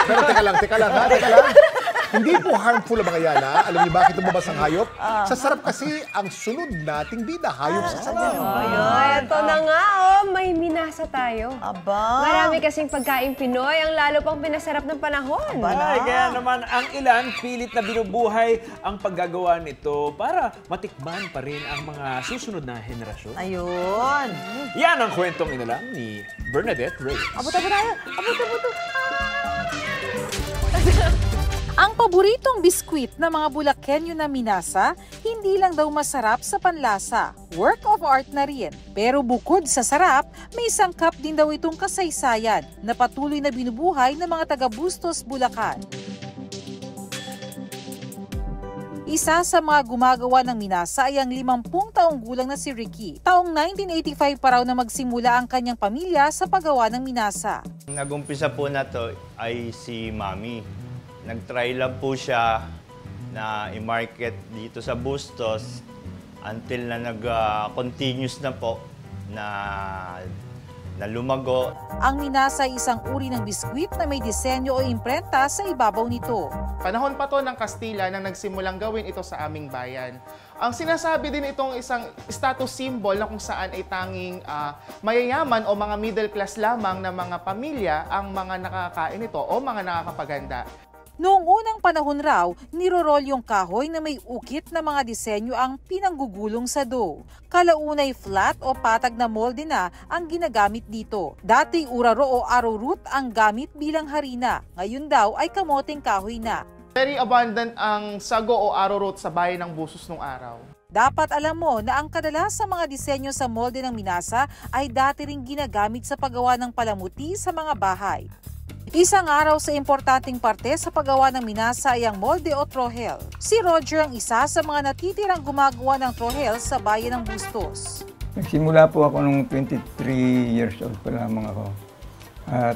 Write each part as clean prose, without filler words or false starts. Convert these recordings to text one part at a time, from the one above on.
Pero teka lang, ha? Teka lang. Hindi po harmful ang mga yan, ha? Alam niyo bakit lumabas ang hayop? Sa sarap kasi ang sunod nating bida, hayop sa sarap. Ito na nga, may minasa tayo. Aba. Marami kasing pagkain Pinoy ang lalo pang pinasarap ng panahon. Ay, kaya naman ang ilan pilit na binubuhay ang paggagawa nito para matikman pa rin ang mga susunod na henerasyon. Ayun. Yan ang kwentong inalam ni Bernadette Reyes. Abot tayo. Abot. Ang paboritong biskwit ng mga Bulakenyo na minasa, hindi lang daw masarap sa panlasa. Work of art na rin. Pero bukod sa sarap, may sangkap din daw itong kasaysayan na patuloy na binubuhay ng mga taga-Bustos, Bulacan. Isa sa mga gumagawa ng minasa ay ang 50 taong gulang na si Ricky. Taong 1985 pa raw na magsimula ang kanyang pamilya sa paggawa ng minasa. Nag-umpisa po na to ay si Mami. Nag-try lang po siya na i-market dito sa Bustos until na nag-continuous na po na lumago. Ang minasa ay isang uri ng biskwit na may disenyo o imprenta sa ibabaw nito. Panahon pa to ng Kastila nang nagsimulang gawin ito sa aming bayan. Ang sinasabi din itong isang status symbol na kung saan ay tanging mayayaman o mga middle class lamang na mga pamilya ang mga nakakain ito o mga nakakapaganda. Noong unang panahon raw, nirorol yung kahoy na may ukit na mga disenyo ang pinanggugulong sa dough. Kalaunay flat o patag na molde na ang ginagamit dito. Dati uraro o arrowroot ang gamit bilang harina. Ngayon daw ay kamoteng kahoy na. Very abundant ang sago o arrowroot sa bayan ng Busos nung araw. Dapat alam mo na ang kadalasang mga disenyo sa molde ng minasa ay dati ring ginagamit sa paggawa ng palamuti sa mga bahay. Isang araw sa importanteng parte sa paggawa ng minasa ay ang molde o trohel. Si Roger ang isa sa mga natitirang gumagawa ng trohel sa bayan ng Bustos. Nagsimula po ako nung 23 years old pa lamang ako. At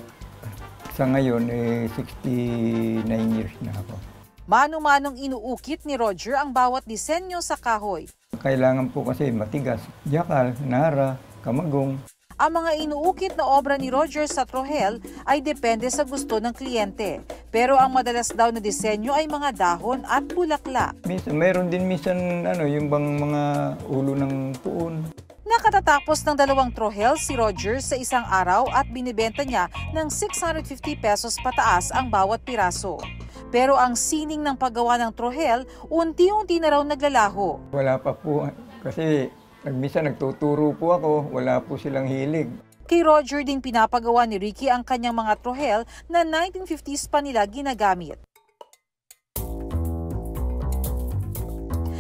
sa ngayon, 69 years na ako. Mano-manong inuukit ni Roger ang bawat disenyo sa kahoy. Kailangan po kasi matigas, jakal, nara, kamagong. Ang mga inuukit na obra ni Roger sa trohel ay depende sa gusto ng kliyente. Pero ang madalas daw na disenyo ay mga dahon at bulaklak. Mayroon din minsan yung bang mga ulo ng puon. Nakatatapos ng 2 trohel si Roger sa isang araw at binibenta niya ng 650 pesos pataas ang bawat piraso. Pero ang sining ng paggawa ng trohel, unti-unti na raw naglalaho. Wala pa po kasi minsan nagtuturo po ako, wala po silang hilig. Kay Roger din pinapagawa ni Ricky ang kanyang mga trohel na 1950s pa nila ginagamit.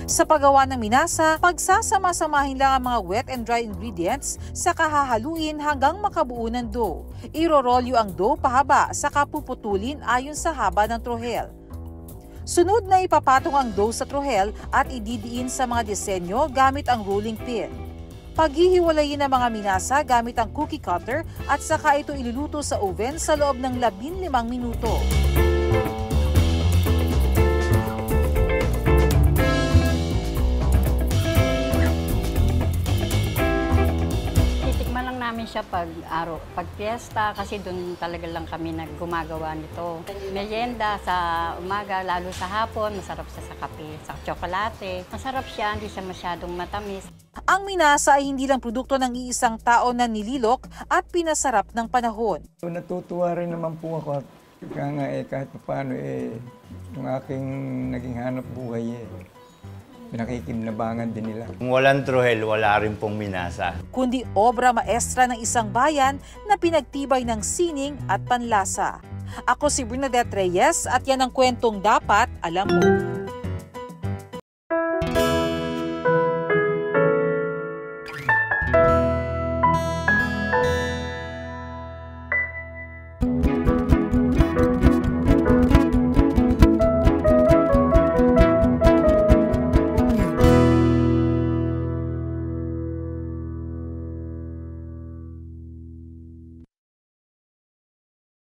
Sa paggawa ng minasa, pagsasama-samahin lang ang mga wet and dry ingredients saka hahaluin hanggang makabuo ng dough. Irorolyo ang dough pahaba saka puputulin ayon sa haba ng trohel. Sunod na ipapatong ang dough sa trohel at ididiin sa mga disenyo gamit ang rolling pin. Paghihiwalayin ang mga minasa gamit ang cookie cutter at saka ito iluluto sa oven sa loob ng 15 minuto. Namin siya pag fiesta kasi doon talaga lang kami gumagawa nito. Merienda sa umaga, lalo sa hapon, masarap siya sa kape, sa tsokolate. Masarap siya, hindi siya masyadong matamis. Ang minasa ay hindi lang produkto ng iisang tao na nililok at pinasarap ng panahon. Natutuwa rin naman po ako at kahit paano yung aking naging hanap buhay pinakikinabangan din nila. Kung walang trohel, wala rin pong minasa. Kundi obra maestra ng isang bayan na pinagtibay ng sining at panlasa. Ako si Bernadette Reyes at yan ang kwentong dapat alam mo.